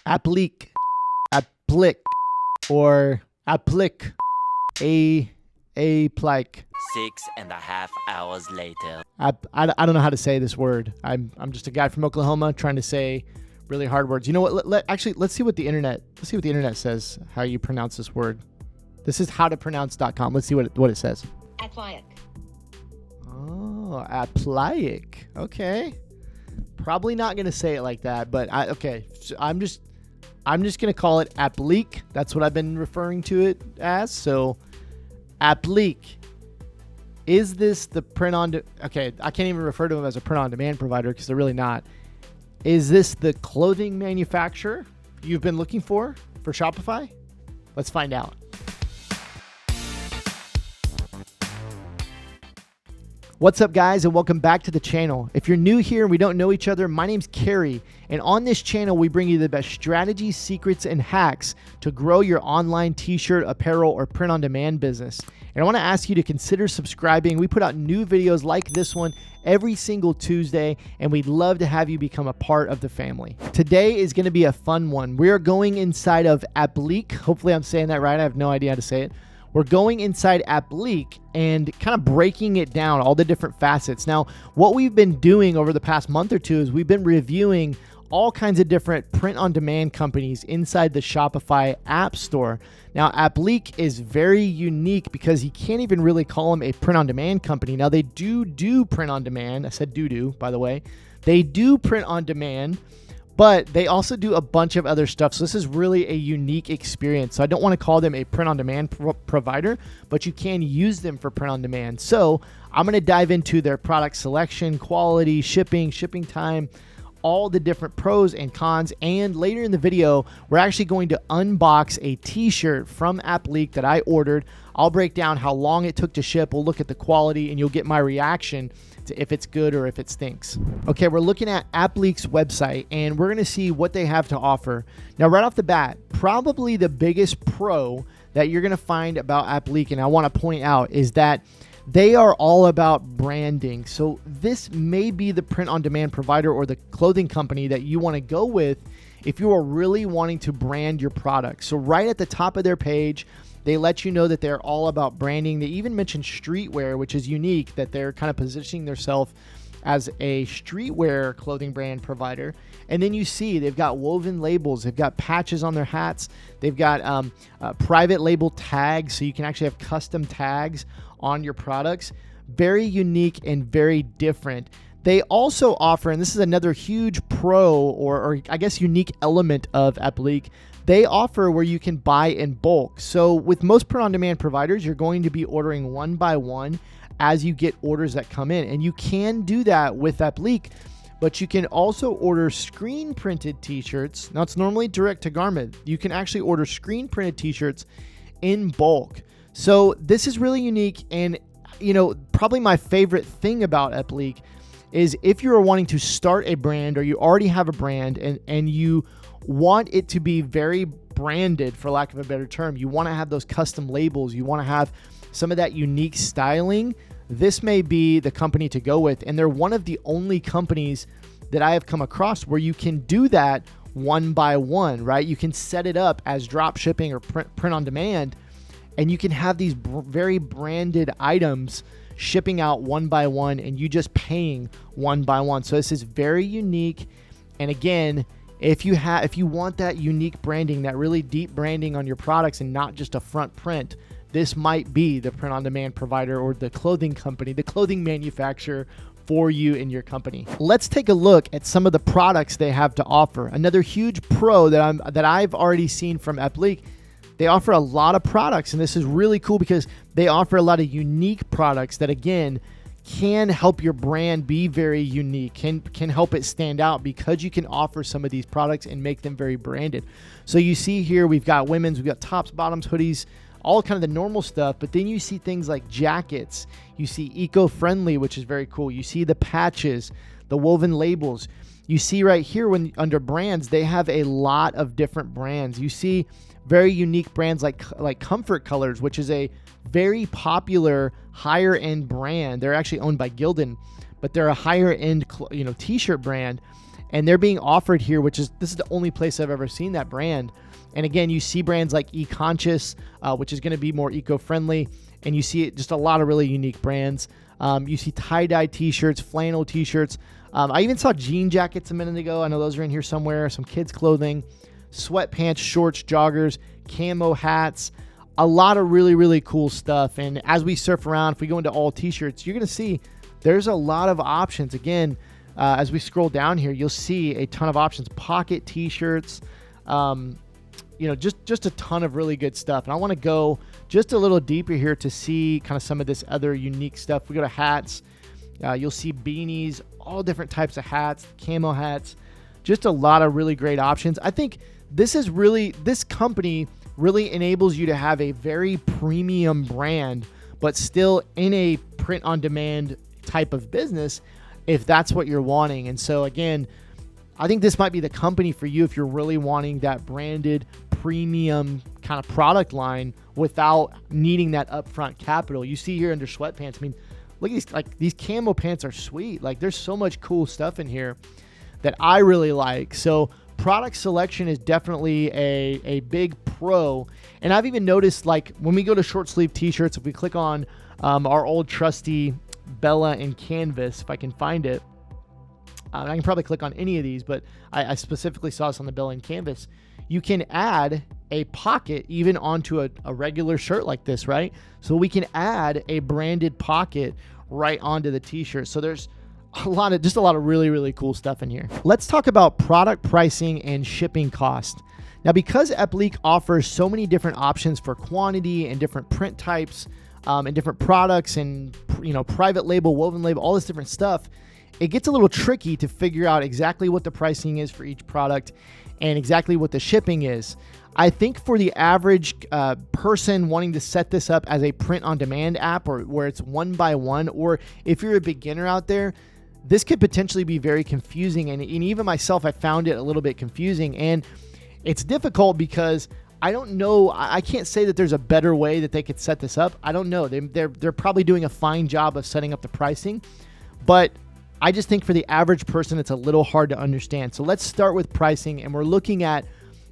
Applique, applique, or applique, applique. 6.5 hours later. I don't know how to say this word. I'm just a guy from Oklahoma trying to say really hard words. You know what? Let's see what the internet says. How you pronounce this word? This is howtopronounce.com. Let's see what it says. Applique. Oh, applique. Okay. Probably not gonna say it like that, but okay. So I'm just gonna call it applique. That's what I've been referring to it as. So, applique. Is this the okay, I can't even refer to them as a print-on-demand provider because they're really not. Is this the clothing manufacturer you've been looking for Shopify? Let's find out. What's up, guys, and welcome back to the channel. If you're new here and we don't know each other, my name's Kerry, and on this channel, we bring you the best strategies, secrets, and hacks to grow your online t-shirt, apparel, or print-on-demand business. And I want to ask you to consider subscribing. We put out new videos like this one every single Tuesday, and we'd love to have you become a part of the family. Today is going to be a fun one. We are going inside of Applique. Hopefully I'm saying that right. I have no idea how to say it. We're going inside Applique and kind of breaking it down, all the different facets. Now, what we've been doing over the past month or two is we've been reviewing all kinds of different print-on-demand companies inside the Shopify App Store. Now, Applique is very unique because you can't even really call them a print-on-demand company. Now, they do print-on-demand. I said do, by the way. They do print-on-demand, but they also do a bunch of other stuff. So this is really a unique experience. So I don't want to call them a print-on-demand provider, but you can use them for print-on-demand. So I'm going to dive into their product selection, quality, shipping time, all the different pros and cons. And later in the video, we're actually going to unbox a t-shirt from Applique that I ordered. I'll break down how long it took to ship. We'll look at the quality and you'll get my reaction to if it's good or if it stinks. Okay, we're looking at Applique's website and we're gonna see what they have to offer. Now, right off the bat, probably the biggest pro that you're gonna find about Applique, and I wanna point out, is that they are all about branding. So this may be the print-on-demand provider or the clothing company that you wanna go with if you are really wanting to brand your product. So right at the top of their page, they let you know that they're all about branding. They even mention streetwear, which is unique, that they're kind of positioning themselves as a streetwear clothing brand provider. And then you see they've got woven labels, they've got patches on their hats, they've got private label tags, so you can actually have custom tags on your products. Very unique and very different. They also offer, and this is another huge pro or I guess unique element of Applique, they offer where you can buy in bulk. So with most print-on-demand providers, you're going to be ordering one by one as you get orders that come in. And you can do that with Applique, but you can also order screen printed t-shirts. Now, it's normally direct to garment. You can actually order screen printed t-shirts in bulk. So this is really unique. And, you know, probably my favorite thing about Applique is if you're wanting to start a brand or you already have a brand and you want it to be very branded, for lack of a better term, you want to have those custom labels, you want to have some of that unique styling, this may be the company to go with. And they're one of the only companies that I have come across where you can do that one by one, right? You can set it up as drop shipping or print on demand, and you can have these very branded items shipping out one by one and you just paying one by one. So this is very unique. And again, if you want that unique branding, that really deep branding on your products and not just a front print, this might be the print-on-demand provider or the clothing company, the clothing manufacturer for you and your company. Let's take a look at some of the products they have to offer. Another huge pro that I've already seen from Applique, they offer a lot of products, and this is really cool because they offer a lot of unique products that, again, can help your brand be very unique, can help it stand out because you can offer some of these products and make them very branded. So you see here, we've got women's, we've got tops, bottoms, hoodies, all kind of the normal stuff, but then you see things like jackets, you see eco-friendly, which is very cool. You see the patches, the woven labels. You see right here when under brands, they have a lot of different brands. You see very unique brands like Comfort Colors, which is a very popular higher end brand. They're actually owned by Gildan, but they're a higher end, t-shirt brand. and they're being offered here, this is the only place I've ever seen that brand. And again, you see brands like eConscious, which is going to be more eco-friendly, and you see just a lot of really unique brands. You see tie-dye t-shirts, flannel t-shirts. I even saw jean jackets a minute ago. I know those are in here somewhere. Some kids clothing, sweatpants, shorts, joggers, camo hats, a lot of really, really cool stuff. And as we surf around, if we go into all t-shirts, you're going to see there's a lot of options. Again, as we scroll down here, you'll see a ton of options. Pocket t-shirts, just a ton of really good stuff. And I want to go just a little deeper here to see kind of some of this other unique stuff. We go to hats. You'll see beanies, all different types of hats, camo hats, just a lot of really great options. I think this company really enables you to have a very premium brand, but still in a print on demand type of business, if that's what you're wanting. And so again, I think this might be the company for you if you're really wanting that branded premium kind of product line without needing that upfront capital. You see here under sweatpants, I mean, look at these camo pants are sweet. Like, there's so much cool stuff in here that I really like. So product selection is definitely a big pro. And I've even noticed, like, when we go to short sleeve t-shirts, if we click on our old trusty Bella and Canvas, if I can find it, I can probably click on any of these, but I specifically saw this on the Bella and Canvas. You can add a pocket even onto a regular shirt like this, right? So we can add a branded pocket right onto the t-shirt. So there's a lot of really, really cool stuff in here. Let's talk about product pricing and shipping cost. Now, because Epleak offers so many different options for quantity and different print types and different products and, private label, woven label, all this different stuff, it gets a little tricky to figure out exactly what the pricing is for each product and exactly what the shipping is. I think for the average person wanting to set this up as a print-on-demand app, or where it's one by one, or if you're a beginner out there, this could potentially be very confusing. And even myself, I found it a little bit confusing. And it's difficult because I don't know. I can't say that there's a better way that they could set this up. I don't know. They're probably doing a fine job of setting up the pricing, but I just think for the average person, it's a little hard to understand. So let's start with pricing, and we're looking at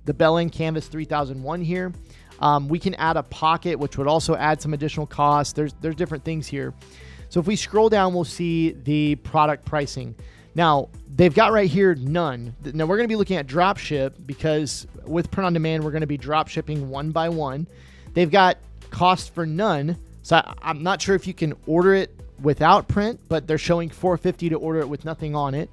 the Bella and Canvas 3001 here. We can add a pocket, which would also add some additional costs. There's different things here. So if we scroll down, we'll see the product pricing. Now, they've got right here none. Now, we're going to be looking at drop ship because with print on demand, we're going to be drop shipping one by one. They've got cost for none. So I'm not sure if you can order it without print, but they're showing $450 to order it with nothing on it.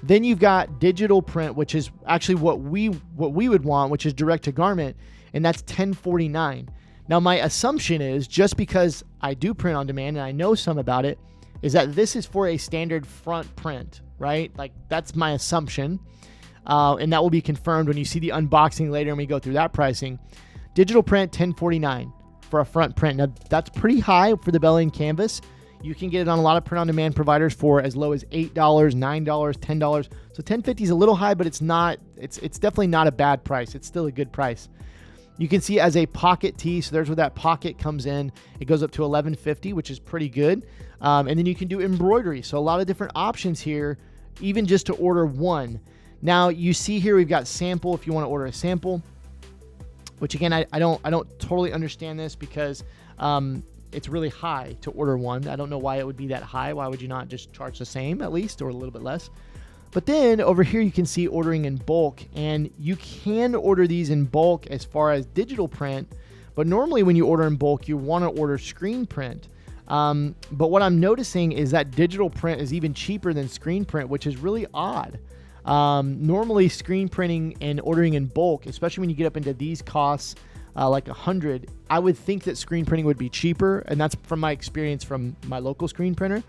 Then you've got digital print, which is actually what we would want, which is direct to garment, and that's $1049. Now, my assumption is, just because I do print on demand and I know some about it, is that this is for a standard front print, right? Like, that's my assumption, and that will be confirmed when you see the unboxing later and we go through that pricing. Digital print, $1049 for a front print. Now, that's pretty high for the Bella and Canvas. You can get it on a lot of print-on-demand providers for as low as $8, $9, $10. So $10.50 is a little high, but it's not. It's definitely not a bad price. It's still a good price. You can see as a pocket tee, so there's where that pocket comes in. It goes up to $11.50, which is pretty good. And then you can do embroidery. So a lot of different options here, even just to order one. Now you see here we've got sample if you want to order a sample, which again I don't totally understand this because it's really high to order one. I don't know why it would be that high. Why would you not just charge the same at least, or a little bit less? But then over here you can see ordering in bulk, and you can order these in bulk as far as digital print, but normally when you order in bulk, you want to order screen print. But what I'm noticing is that digital print is even cheaper than screen print, which is really odd. Normally screen printing and ordering in bulk, especially when you get up into these costs, like $100, I would think that screen printing would be cheaper, and that's from my experience from my local screen printer.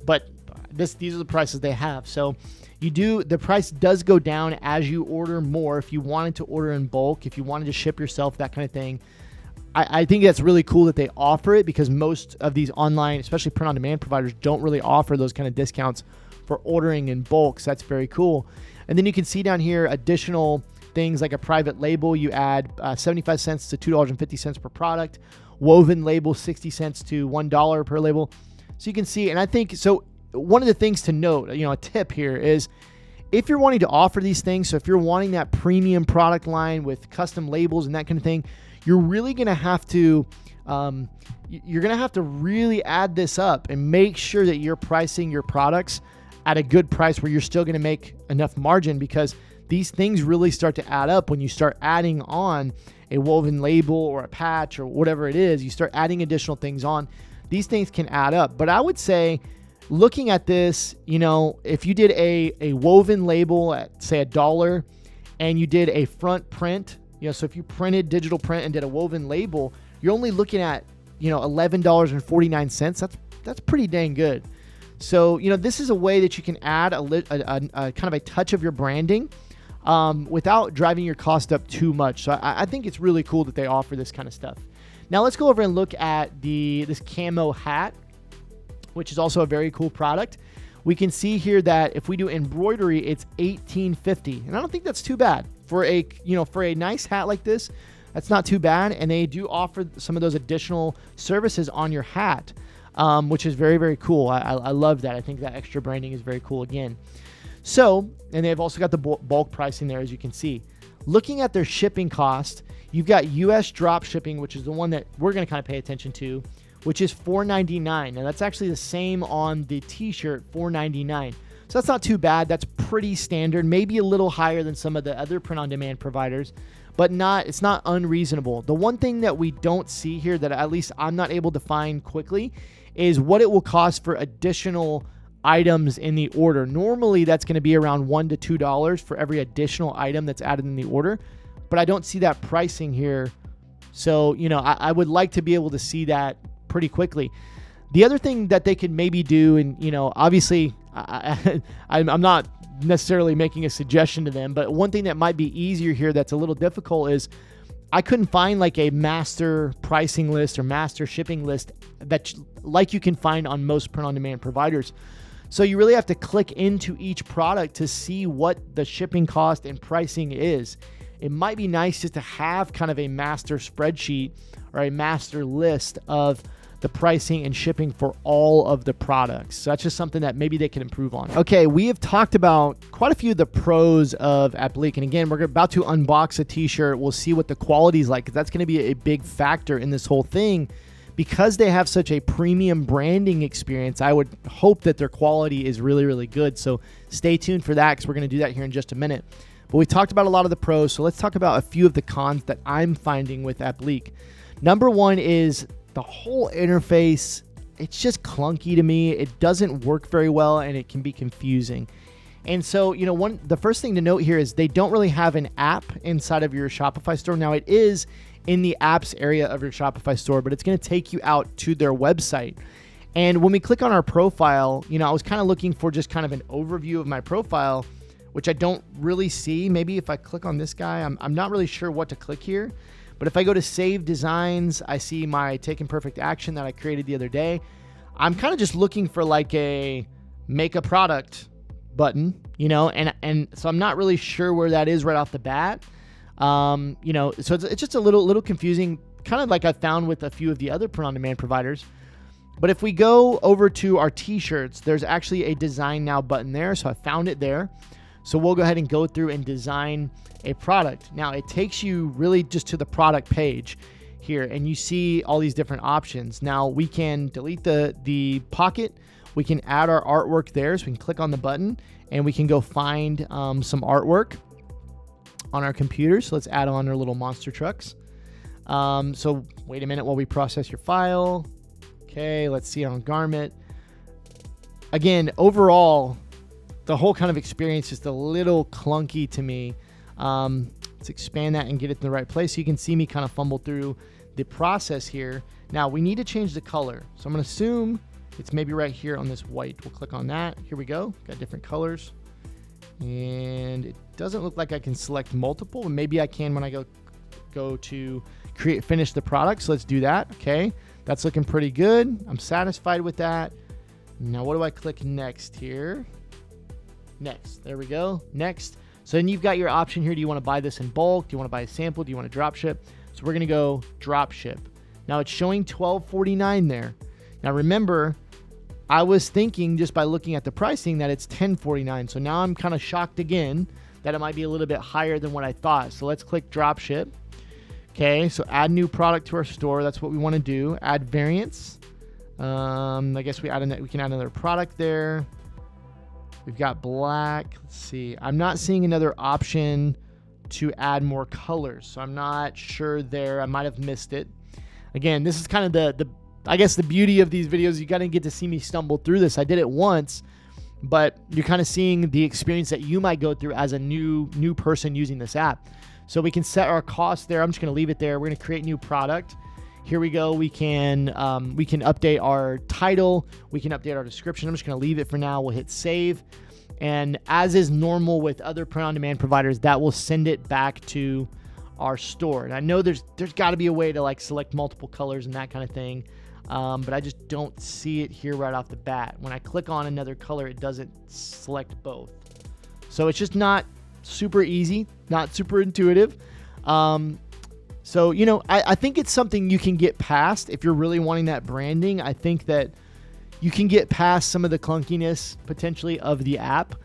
But these are the prices they have. So the price does go down as you order more. If you wanted to order in bulk, if you wanted to ship yourself, that kind of thing, I think that's really cool that they offer it, because most of these online, especially print-on-demand providers, don't really offer those kind of discounts for ordering in bulk. So that's very cool. And then you can see down here additional things like a private label. You add 75 cents to $2.50 per product. Woven label, 60 cents to $1 per label. So you can see, and I think, so one of the things to note, a tip here is, if you're wanting to offer these things, so if you're wanting that premium product line with custom labels and that kind of thing, you're really going to have to really add this up and make sure that you're pricing your products at a good price where you're still going to make enough margin, because these things really start to add up when you start adding on a woven label or a patch or whatever it is. You start adding additional things on. These things can add up. But I would say, looking at this, if you did a woven label at, say, $1, and you did a front print, so if you printed digital print and did a woven label, you're only looking at, $11.49. That's pretty dang good. So, this is a way that you can add a kind of a touch of your branding without driving your cost up too much. So I think it's really cool that they offer this kind of stuff. Now let's go over and look at this camo hat, which is also a very cool product. We can see here that if we do embroidery, it's $18.50, and I don't think that's too bad for a nice hat like this. That's not too bad, and they do offer some of those additional services on your hat, which is very, very cool. I love that. I think that extra branding is very cool again. So, and they've also got the bulk pricing there, as you can see. Looking at their shipping cost, you've got US drop shipping, which is the one that we're going to kind of pay attention to, which is $4.99. Now that's actually the same on the t-shirt, $4.99. So that's not too bad. That's pretty standard, maybe a little higher than some of the other print-on-demand providers, but it's not unreasonable. The one thing that we don't see here, that at least I'm not able to find quickly, is what it will cost for additional items in the order. Normally that's going to be around $1 to $2 for every additional item that's added in the order, but I don't see that pricing here. So, I would like to be able to see that pretty quickly. The other thing that they could maybe do, and obviously I'm not necessarily making a suggestion to them, but one thing that might be easier here that's a little difficult is I couldn't find like a master pricing list or master shipping list that like you can find on most print-on-demand providers. So you really have to click into each product to see what the shipping cost and pricing is. It might be nice just to have kind of a master spreadsheet or a master list of the pricing and shipping for all of the products. So that's just something that maybe they can improve on. Okay, we have talked about quite a few of the pros of Applique. And again, we're about to unbox a t-shirt. We'll see what the quality is like, because that's going to be a big factor in this whole thing. Because they have such a premium branding experience, I would hope that their quality is really, really good. So stay tuned for that, because we're going to do that here in just a minute. But we talked about a lot of the pros, so let's talk about a few of the cons that I'm finding with Applique. Number one is the whole interface. It's just clunky to me. It doesn't work very well, and it can be confusing. And so, the first thing to note here is they don't really have an app inside of your Shopify store. Now, it is in the apps area of your Shopify store, but it's going to take you out to their website. And when we click on our profile, I was kind of looking for just kind of an overview of my profile, which I don't really see. Maybe if I click on this guy, I'm not really sure what to click here. But if I go to Save Designs, I see my Taken Perfect Action that I created the other day. I'm kind of just looking for like a Make a Product button, and so I'm not really sure where that is right off the bat. So it's just a little confusing, kind of like I found with a few of the other print-on-demand providers. But if we go over to our t-shirts, there's actually a Design Now button there. So I found it there. So we'll go ahead and go through and design a product. Now it takes you really just to the product page here, and you see all these different options. Now we can delete the pocket. We can add our artwork there. So we can click on the button and we can go find some artwork on our computer. So let's add on our little monster trucks. So wait a minute while we process your file. Okay, let's see on garment. Again, overall, the whole kind of experience is just a little clunky to me. Let's expand that and get it in the right place so you can see me kind of fumble through the process here. Now we need to change the color. So I'm going to assume it's maybe right here on this white. We'll click on that. Here we go. Got different colors. And it doesn't look like I can select multiple, but maybe I can when I go to finish the product. So let's do that. Okay. That's looking pretty good. I'm satisfied with that. Now what do I click next here? Next. There we go. Next. So then you've got your option here. Do you want to buy this in bulk? Do you want to buy a sample? Do you want to drop ship? So we're going to go drop ship. Now it's showing $12.49 there. Now remember, I was thinking just by looking at the pricing that it's $10.49. So now I'm kind of shocked again that it might be a little bit higher than what I thought. So let's click drop ship. Okay, so add new product to our store. That's what we want to do. Add variants. I guess we can add another product there. We've got black. Let's see. I'm not seeing another option to add more colors, so I'm not sure there. I might have missed it. Again, this is kind of the I guess the beauty of these videos. You got to get to see me stumble through this. I did it once, but you're kind of seeing the experience that you might go through as a new person using this app. So we can set our cost there. I'm just going to leave it there. We're going to create new product. Here we go. We can update our title. We can update our description. I'm just going to leave it for now. We'll hit save. And as is normal with other print-on-demand providers, that will send it back to our store. And I know there's got to be a way to like select multiple colors and that kind of thing. But I just don't see it here right off the bat. When I click on another color, it doesn't select both. So it's just not super easy, not super intuitive. So, you know, I think it's something you can get past if you're really wanting that branding. I think that you can get past some of the clunkiness potentially of the app.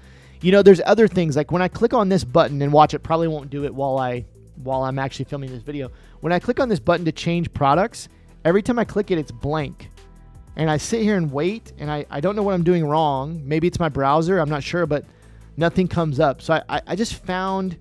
You know, there's other things like when I click on this button and watch, it probably won't do it while I'm actually filming this video. When I click on this button to change products, every time I click it, it's blank. And I sit here and wait, and I don't know what I'm doing wrong. Maybe it's my browser. I'm not sure, but nothing comes up. So I just found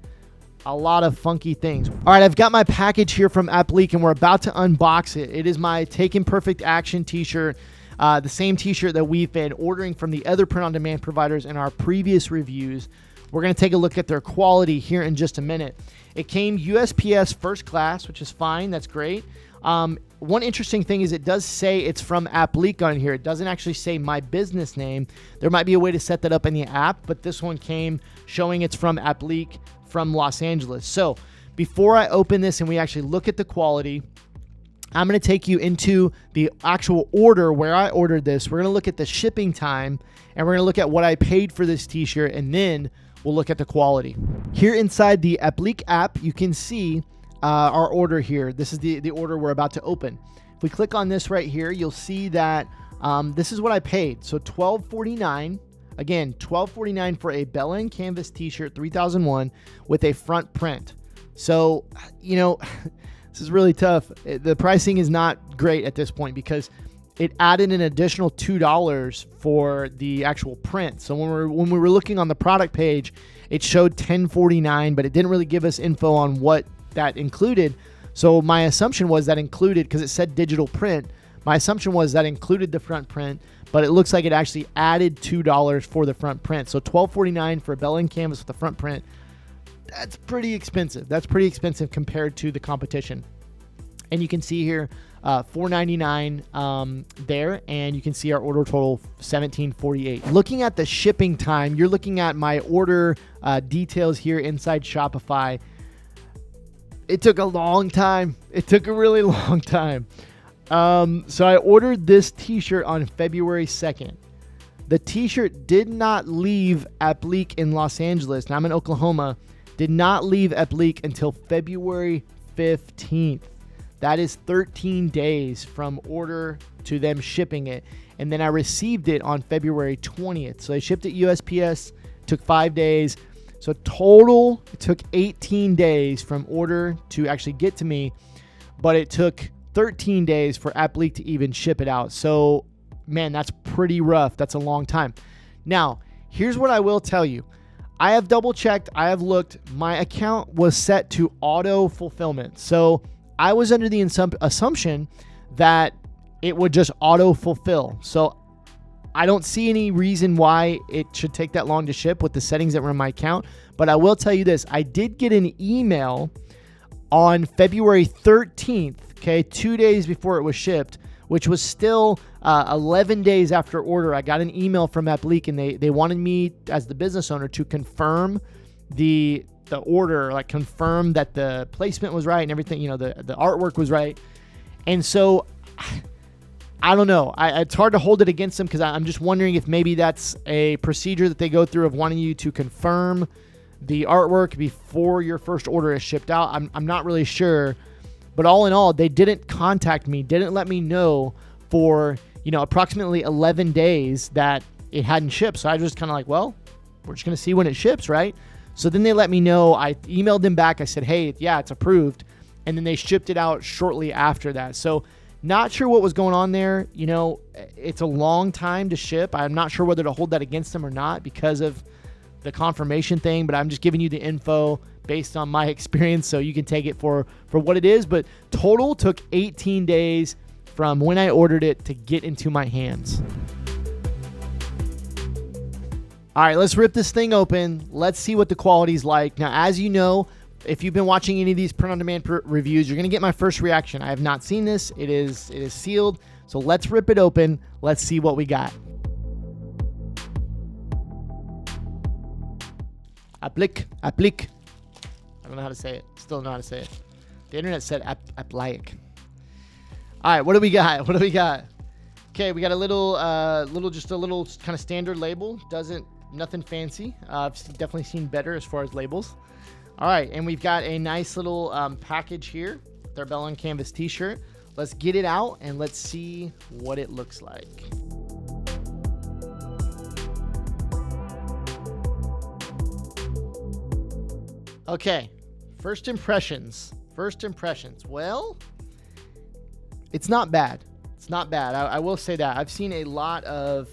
a lot of funky things. All right, I've got my package here from Appleak, and we're about to unbox it. It is my Taking Perfect Action t-shirt, the same t-shirt that we've been ordering from the other print-on-demand providers in our previous reviews. We're going to take a look at their quality here in just a minute. It came USPS first class, which is fine. That's great. One interesting thing is it does say it's from Appleak on here. It doesn't actually say my business name. There might be a way to set that up in the app, but this one came showing it's from Appleak from Los Angeles. So before I open this and we actually look at the quality, I'm going to take you into the actual order where I ordered this. We're going to look at the shipping time, and we're going to look at what I paid for this t-shirt, and then we'll look at the quality. Here inside the Appleak app, you can see our order here. This is the order we're about to open. If we click on this right here, you'll see that this is what I paid. So $12.49. Again, $12.49 for a Bella & Canvas t-shirt 3001 with a front print. So, you know, this is really tough. The pricing is not great at this point because it added an additional $2 for the actual print. So when we were looking on the product page, it showed $10.49, but it didn't really give us info on what that included. So my assumption was that included, because it said digital print, my assumption was that included the front print, but it looks like it actually added $2 for the front print. So $12.49 for a Bella & Canvas with the front print. That's pretty expensive. That's pretty expensive compared to the competition. And you can see here $4.99 there, and you can see our order total $17.48. Looking at the shipping time, you're looking at my order details here inside Shopify. It took a long time. It took a really long time. So I ordered this t-shirt on February 2nd. The t-shirt did not leave Appleak in Los Angeles. Now I'm in Oklahoma. Did not leave Appleak until February 15th. That is 13 days from order to them shipping it. And then I received it on February 20th. So they shipped it USPS, took 5 days. So total, it took 18 days from order to actually get to me, but it took 13 days for Appleak to even ship it out. So, man, that's pretty rough. That's a long time. Now, here's what I will tell you. I have double checked. I have looked. My account was set to auto fulfillment. So I was under the assumption that it would just auto fulfill. So I don't see any reason why it should take that long to ship with the settings that were in my account. But I will tell you this. I did get an email on February 13th, okay, 2 days before it was shipped, which was still 11 days after order. I got an email from Appleak, and they wanted me as the business owner to confirm the order, like confirm that the placement was right and everything, you know, the artwork was right. And so I don't know. It's hard to hold it against them because I'm just wondering if maybe that's a procedure that they go through of wanting you to confirm the artwork before your first order is shipped out. I'm not really sure. But all in all, they didn't contact me, didn't let me know for, approximately 11 days that it hadn't shipped. So I was just kind of like, well, we're just going to see when it ships, right? So then they let me know. I emailed them back. I said, hey, yeah, it's approved. And then they shipped it out shortly after that. So not sure what was going on there. It's a long time to ship. I'm not sure whether to hold that against them or not because of the confirmation thing, but I'm just giving you the info based on my experience, so you can take it for what it is. But total took 18 days from when I ordered it to get into my hands. All right, let's rip this thing open. Let's see what the quality's like. Now, as you know, if you've been watching any of these print-on-demand reviews, you're going to get my first reaction. I have not seen this. It is sealed. So let's rip it open. Let's see what we got. Applique. I don't know how to say it. Still don't know how to say it. The internet said applique. All right, what do we got? Okay, we got a little kind of standard label. Nothing fancy. I've definitely seen better as far as labels. All right, and we've got a nice little package here. Their Bell on Canvas t-shirt. Let's get it out and let's see what it looks like. Okay, first impressions. Well, it's not bad. I will say that. I've seen a lot of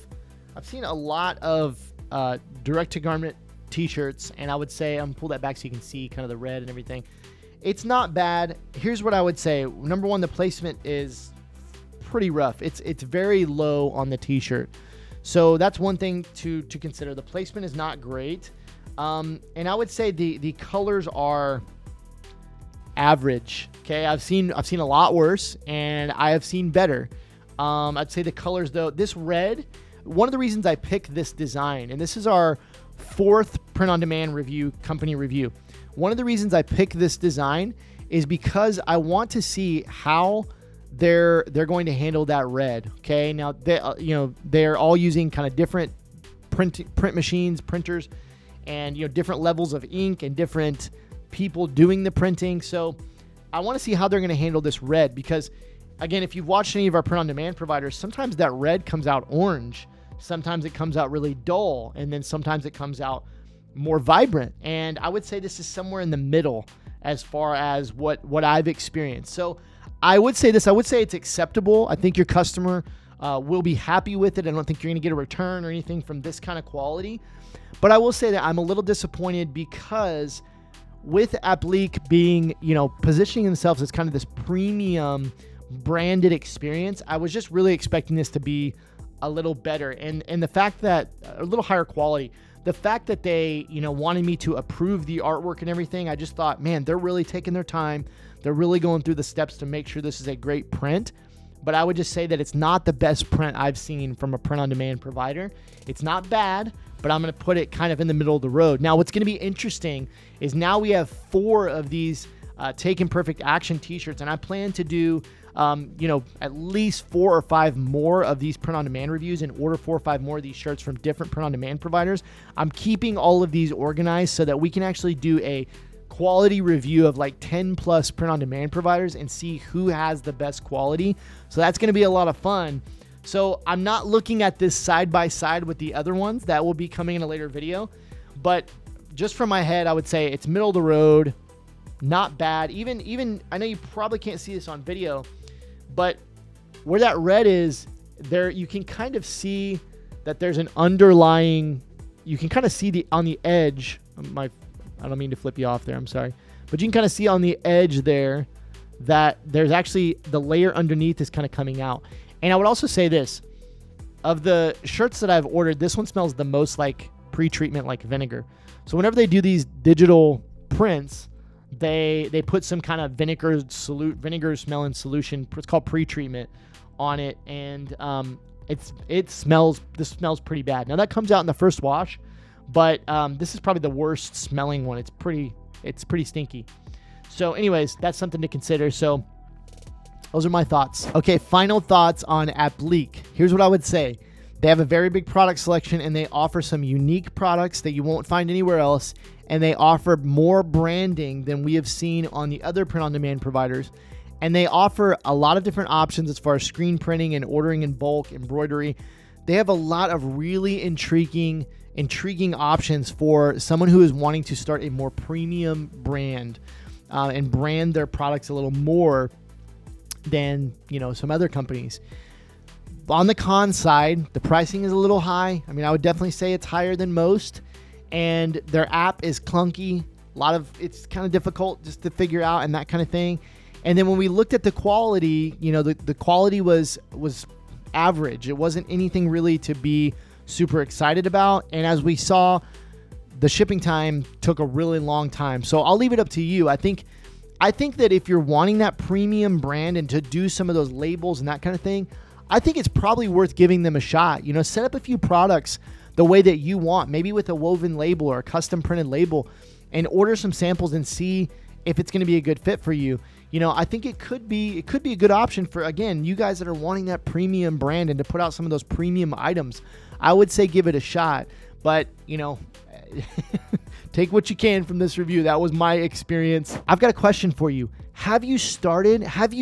direct-to-garment t-shirts, and I would say, I'm pull that back so you can see kind of the red and everything. It's not bad. Here's what I would say. Number one, the placement is pretty rough. It's very low on the t-shirt. So that's one thing to consider. The placement is not great. And I would say the colors are average. Okay, I've seen a lot worse, and I have seen better. I'd say the colors, though, this red, one of the reasons I picked this design, and this is our 4th print-on-demand company review. One of the reasons I picked this design is because I want to see how they're going to handle that red. Okay, now they're all using kind of different print machines, printers, and different levels of ink and different people doing the printing. So I want to see how they're going to handle this red, because again, if you've watched any of our print-on-demand providers, sometimes that red comes out orange, sometimes it comes out really dull, and then sometimes it comes out more vibrant. And I would say this is somewhere in the middle as far as what I've experienced. So I would say it's acceptable. I think your customer will be happy with it. I don't think you're going to get a return or anything from this kind of quality. But I will say that I'm a little disappointed because with Applique being, positioning themselves as kind of this premium branded experience, I was just really expecting this to be a little better. And the fact that a little higher quality, the fact that they, wanted me to approve the artwork and everything, I just thought, man, they're really taking their time. They're really going through the steps to make sure this is a great print. But I would just say that it's not the best print I've seen from a print-on-demand provider. It's not bad, but I'm going to put it kind of in the middle of the road. Now, what's going to be interesting is now we have 4 of these Take Imperfect Action t-shirts, and I plan to do, at least 4 or 5 more of these print-on-demand reviews and order 4 or 5 more of these shirts from different print-on-demand providers. I'm keeping all of these organized so that we can actually do a quality review of like 10 plus print-on-demand providers and see who has the best quality. So that's going to be a lot of fun. So I'm not looking at this side by side with the other ones. That will be coming in a later video. But just from my head, I would say it's middle of the road, not bad. Even I know you probably can't see this on video, but where that red is, there you can kind of see that there's an underlying, you can kind of see on the edge, I don't mean to flip you off there, I'm sorry. But you can kind of see on the edge there that there's actually the layer underneath is kind of coming out. And I would also say this, of the shirts that I've ordered, this one smells the most like pre-treatment, like vinegar. So whenever they do these digital prints, they put some kind of vinegar smelling solution, it's called pre-treatment, on it, and this smells pretty bad. Now that comes out in the first wash, but this is probably the worst smelling one. It's pretty stinky. So anyways, that's something to consider. So those are my thoughts. Okay, final thoughts on Applique. Here's what I would say. They have a very big product selection, and they offer some unique products that you won't find anywhere else, and they offer more branding than we have seen on the other print-on-demand providers. And they offer a lot of different options as far as screen printing and ordering in bulk, embroidery. They have a lot of really intriguing options for someone who is wanting to start a more premium brand and brand their products a little more than, some other companies. On the con side, the pricing is a little high. I mean, I would definitely say it's higher than most, and their app is clunky. It's kind of difficult just to figure out and that kind of thing. And then when we looked at the quality, the quality was average. It wasn't anything really to be super excited about. And as we saw, the shipping time took a really long time. So I'll leave it up to you. I think that if you're wanting that premium brand and to do some of those labels and that kind of thing, I think it's probably worth giving them a shot. Set up a few products the way that you want, maybe with a woven label or a custom printed label, and order some samples and see if it's going to be a good fit for you. I think it could be a good option for, again, you guys that are wanting that premium brand and to put out some of those premium items. I would say give it a shot, but take what you can from this review. That was my experience. I've got a question for you. Have you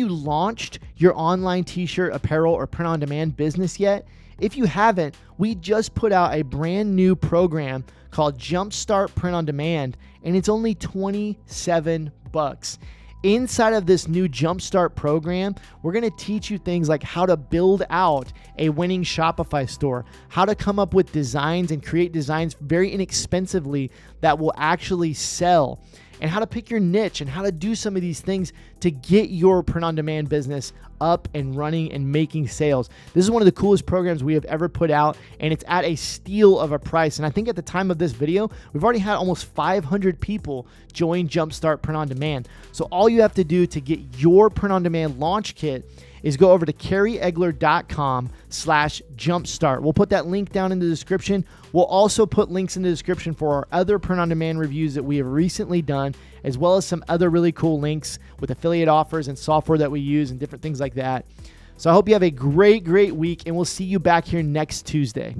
launched your online t-shirt, apparel, or print-on-demand business yet? If you haven't, we just put out a brand new program called Jumpstart Print on Demand, and it's only $27. Inside of this new Jumpstart program, we're going to teach you things like how to build out a winning Shopify store, how to come up with designs and create designs very inexpensively that will actually sell, and how to pick your niche and how to do some of these things to get your print-on-demand business up and running and making sales. This is one of the coolest programs we have ever put out, and it's at a steal of a price. And I think at the time of this video, we've already had almost 500 people join Jumpstart Print on Demand. So all you have to do to get your print-on-demand launch kit is go over to kerryegler.com/jumpstart. We'll put that link down in the description. We'll also put links in the description for our other print-on-demand reviews that we have recently done, as well as some other really cool links with affiliate offers and software that we use and different things like that. So I hope you have a great week, and we'll see you back here next Tuesday.